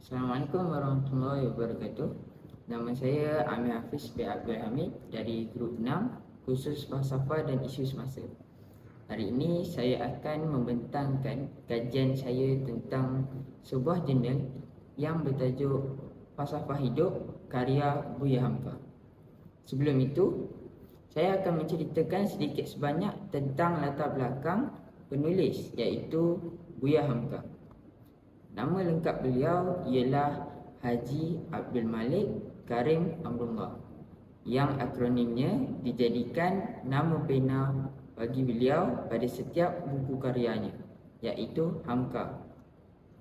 Assalamualaikum warahmatullahi wabarakatuh. Nama saya Amir Hafiz bin Abdul Hamid dari Grup 6 Khusus Falsafah dan Isu Semasa. Hari ini saya akan membentangkan kajian saya tentang sebuah jurnal yang bertajuk Falsafah Hidup karya Buya Hamka. Sebelum itu, saya akan menceritakan sedikit sebanyak tentang latar belakang penulis iaitu Buya Hamka. Nama lengkap beliau ialah Haji Abdul Malik Karim Amrullah, yang akronimnya dijadikan nama pena bagi beliau pada setiap buku karyanya, iaitu Hamka,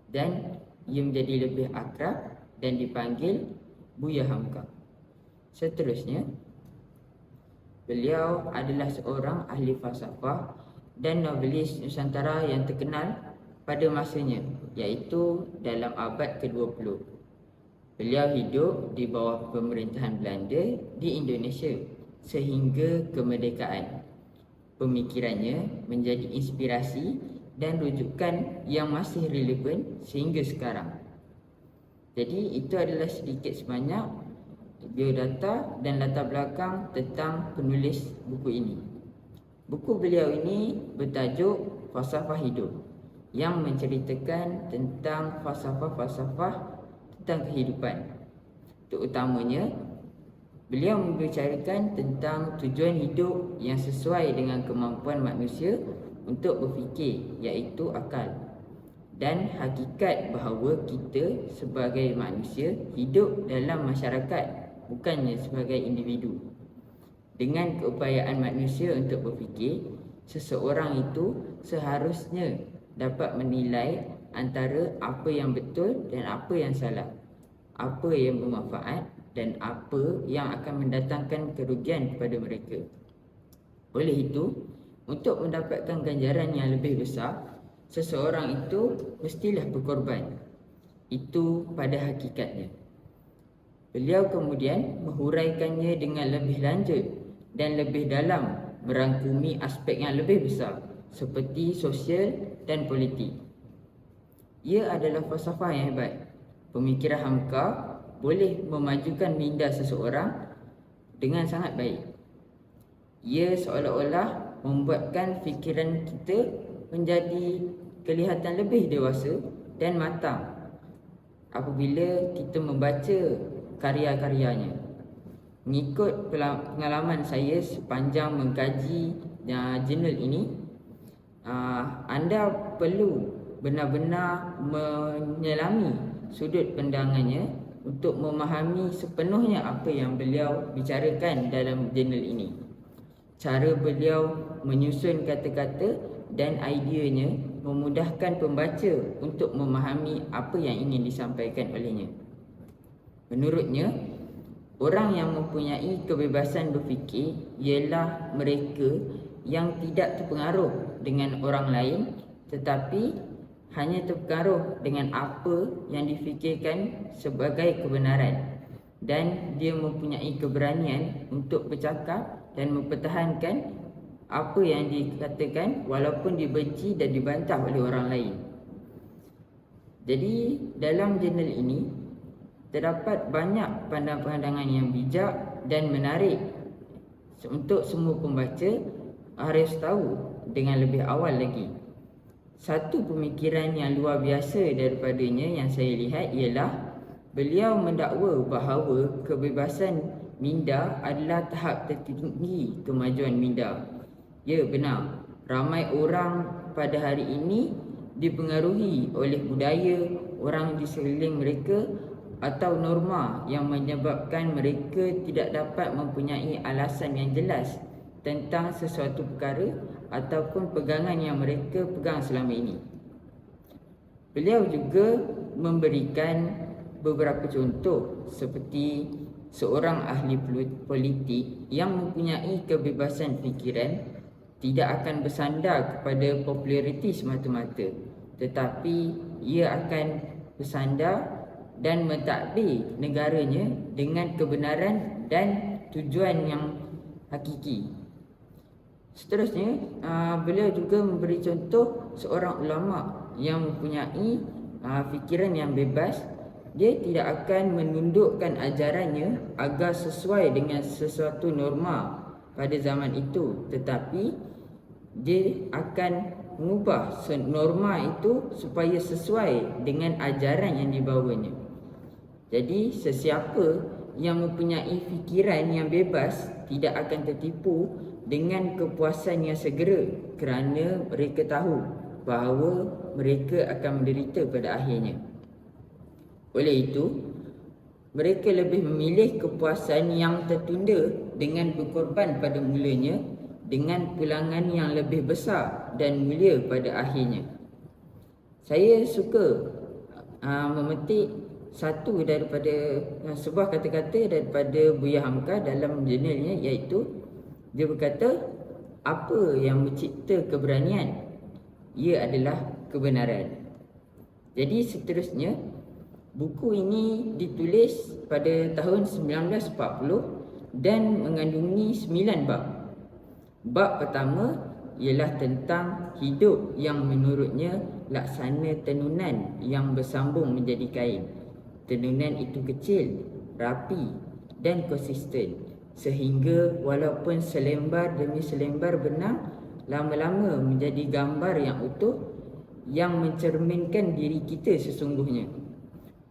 dan ia menjadi lebih akrab dan dipanggil Buya Hamka. Seterusnya, beliau adalah seorang ahli falsafah dan novelis Nusantara yang terkenal pada masanya, iaitu dalam abad ke-20. Beliau hidup di bawah pemerintahan Belanda di Indonesia sehingga kemerdekaan. Pemikirannya menjadi inspirasi dan rujukan yang masih relevan sehingga sekarang. Jadi itu adalah sedikit sebanyak biodata dan latar belakang tentang penulis buku ini. Buku beliau ini bertajuk Falsafah Hidup, yang menceritakan tentang falsafah-falsafah tentang kehidupan. Terutamanya, beliau membicarakan tentang tujuan hidup yang sesuai dengan kemampuan manusia untuk berfikir, iaitu akal, dan hakikat bahawa kita sebagai manusia hidup dalam masyarakat, bukannya sebagai individu. Dengan keupayaan manusia untuk berfikir, seseorang itu seharusnya dapat menilai antara apa yang betul dan apa yang salah, apa yang bermanfaat dan apa yang akan mendatangkan kerugian kepada mereka. Oleh itu, untuk mendapatkan ganjaran yang lebih besar, seseorang itu mestilah berkorban. Itu pada hakikatnya. Beliau kemudian menghuraikannya dengan lebih lanjut dan lebih dalam, merangkumi aspek yang lebih besar seperti sosial dan politik. Ia adalah falsafah yang hebat. Pemikiran Hamka boleh memajukan minda seseorang dengan sangat baik. Ia seolah-olah membuatkan fikiran kita menjadi kelihatan lebih dewasa dan matang apabila kita membaca karya-karyanya. Mengikut pengalaman saya sepanjang mengkaji jurnal ini, anda perlu benar-benar menyelami sudut pandangannya untuk memahami sepenuhnya apa yang beliau bicarakan dalam jurnal ini. Cara beliau menyusun kata-kata dan ideanya memudahkan pembaca untuk memahami apa yang ingin disampaikan olehnya. Menurutnya, orang yang mempunyai kebebasan berfikir ialah mereka yang tidak terpengaruh dengan orang lain, tetapi hanya terpengaruh dengan apa yang difikirkan sebagai kebenaran, dan dia mempunyai keberanian untuk bercakap dan mempertahankan apa yang dikatakan walaupun dibenci dan dibantah oleh orang lain. Jadi dalam jurnal ini terdapat banyak pandangan-pandangan yang bijak dan menarik untuk semua pembaca harus tahu dengan lebih awal lagi. Satu pemikiran yang luar biasa daripadanya yang saya lihat ialah beliau mendakwa bahawa kebebasan minda adalah tahap tertinggi kemajuan minda. Ya, benar. Ramai orang pada hari ini dipengaruhi oleh budaya orang di sekeliling mereka atau norma yang menyebabkan mereka tidak dapat mempunyai alasan yang jelas tentang sesuatu perkara ataupun pegangan yang mereka pegang selama ini. Beliau juga memberikan beberapa contoh seperti seorang ahli politik yang mempunyai kebebasan fikiran tidak akan bersandar kepada populariti semata-mata, tetapi ia akan bersandar dan mentadbir negaranya dengan kebenaran dan tujuan yang hakiki. Seterusnya, beliau juga memberi contoh seorang ulama yang mempunyai fikiran yang bebas dia tidak akan menundukkan ajarannya agar sesuai dengan sesuatu norma pada zaman itu, tetapi dia akan mengubah norma itu supaya sesuai dengan ajaran yang dibawanya. Jadi sesiapa yang mempunyai fikiran yang bebas tidak akan tertipu dengan kepuasan yang segera, kerana mereka tahu bahawa mereka akan menderita pada akhirnya. Oleh itu, mereka lebih memilih kepuasan yang tertunda dengan berkorban pada mulanya dengan pulangan yang lebih besar dan mulia pada akhirnya. Saya suka memetik satu daripada sebuah kata-kata daripada Buya Hamka dalam jurnalnya, iaitu dia berkata, apa yang mencipta keberanian? Ia adalah kebenaran. Jadi seterusnya, buku ini ditulis pada tahun 1940 dan mengandungi 9 bab. Bab pertama ialah tentang hidup yang menurutnya laksana tenunan yang bersambung menjadi kain. Tenunan itu kecil, rapi dan konsisten, sehingga walaupun selembar demi selembar benang lama-lama menjadi gambar yang utuh yang mencerminkan diri kita sesungguhnya.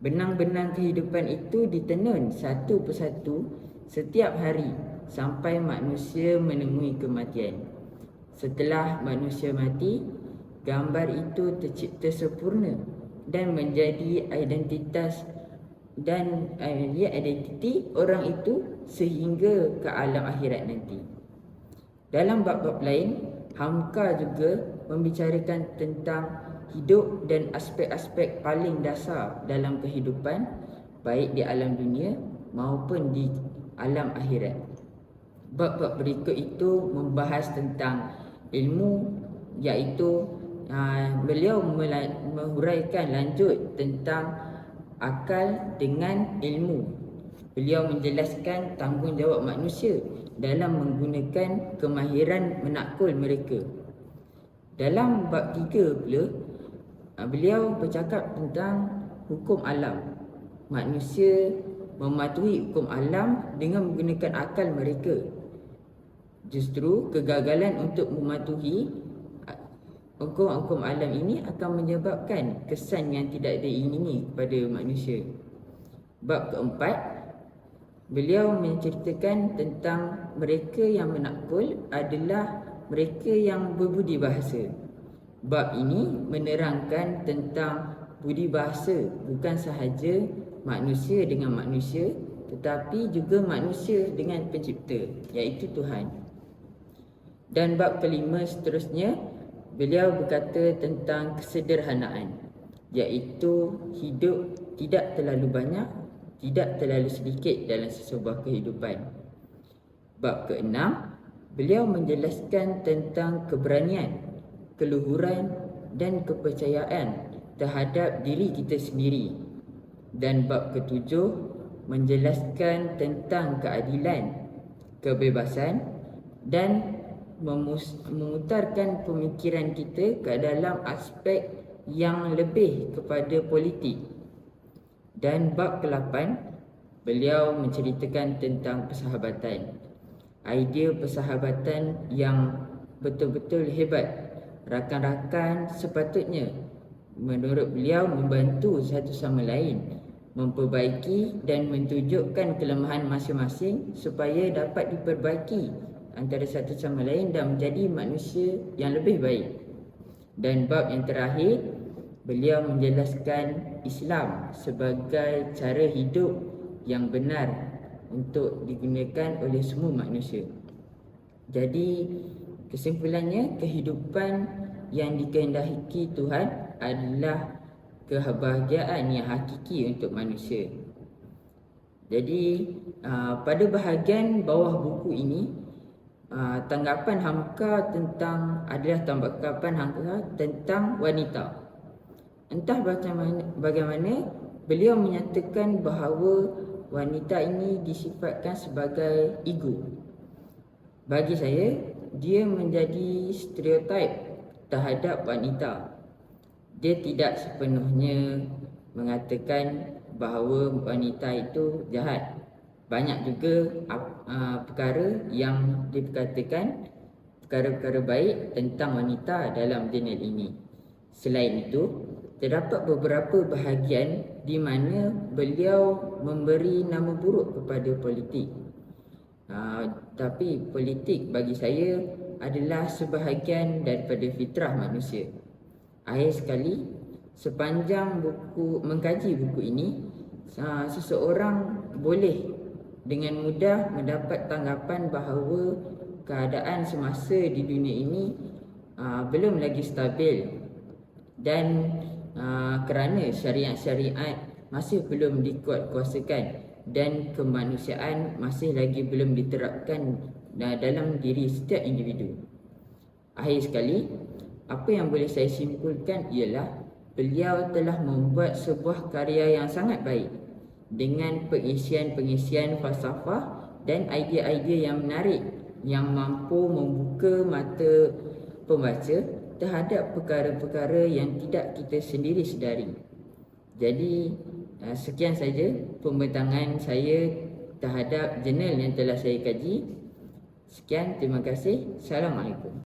Benang-benang kehidupan itu ditenun satu persatu setiap hari sampai manusia menemui kematian. Setelah manusia mati, gambar itu tercipta sempurna dan menjadi identitas dan identiti orang itu sehingga ke alam akhirat nanti. Dalam bab-bab lain, Hamka juga membicarakan tentang hidup dan aspek-aspek paling dasar dalam kehidupan, baik di alam dunia maupun di alam akhirat. Bab-bab berikut itu membahas tentang ilmu, iaitu beliau menghuraikan lanjut tentang akal dengan ilmu. Beliau menjelaskan tanggungjawab manusia dalam menggunakan kemahiran menakul mereka. Dalam bab 3 pula, beliau bercakap tentang hukum alam. Manusia mematuhi hukum alam dengan menggunakan akal mereka. Justru kegagalan untuk mematuhi hukum-hukum alam ini akan menyebabkan kesan yang tidak diingini kepada manusia. Bab keempat, beliau menceritakan tentang mereka yang menakul adalah mereka yang berbudi bahasa. Bab ini menerangkan tentang budi bahasa bukan sahaja manusia dengan manusia, tetapi juga manusia dengan pencipta, iaitu Tuhan. Dan bab kelima seterusnya, beliau berkata tentang kesederhanaan, iaitu hidup tidak terlalu banyak, tidak terlalu sedikit dalam sesebuah kehidupan. Bab keenam, beliau menjelaskan tentang keberanian, keluhuran dan kepercayaan terhadap diri kita sendiri. Dan bab ketujuh menjelaskan tentang keadilan, kebebasan dan memutarkan pemikiran kita ke dalam aspek yang lebih kepada politik. Dan bab ke-8, beliau menceritakan tentang persahabatan. Idea persahabatan yang betul-betul hebat. Rakan-rakan sepatutnya, menurut beliau, membantu satu sama lain, memperbaiki dan menunjukkan kelemahan masing-masing supaya dapat diperbaiki antara satu sama lain dan menjadi manusia yang lebih baik. Dan bab yang terakhir, beliau menjelaskan Islam sebagai cara hidup yang benar untuk digunakan oleh semua manusia. Jadi kesimpulannya, kehidupan yang dikehendaki Tuhan adalah kebahagiaan yang hakiki untuk manusia. Jadi pada bahagian bawah buku ini, tanggapan Hamka adalah tanggapan Hamka tentang wanita. Entah bagaimana beliau menyatakan bahawa wanita ini disifatkan sebagai ego. Bagi saya, dia menjadi stereotip terhadap wanita. Dia tidak sepenuhnya mengatakan bahawa wanita itu jahat. Banyak juga perkara yang diperkatakan, perkara-perkara baik tentang wanita dalam jurnal ini. Selain itu, terdapat beberapa bahagian di mana beliau memberi nama buruk kepada politik. Tapi politik bagi saya adalah sebahagian daripada fitrah manusia. Akhir sekali, sepanjang mengkaji buku ini, seseorang boleh dengan mudah mendapat tanggapan bahawa keadaan semasa di dunia ini belum lagi stabil, dan kerana syariat-syariat masih belum dikuatkuasakan dan kemanusiaan masih lagi belum diterapkan dalam diri setiap individu. Akhir sekali, apa yang boleh saya simpulkan ialah beliau telah membuat sebuah karya yang sangat baik dengan pengisian-pengisian falsafah dan idea-idea yang menarik yang mampu membuka mata pembaca terhadap perkara-perkara yang tidak kita sendiri sedari. Jadi sekian saja pembentangan saya terhadap jurnal yang telah saya kaji. Sekian, terima kasih. Assalamualaikum.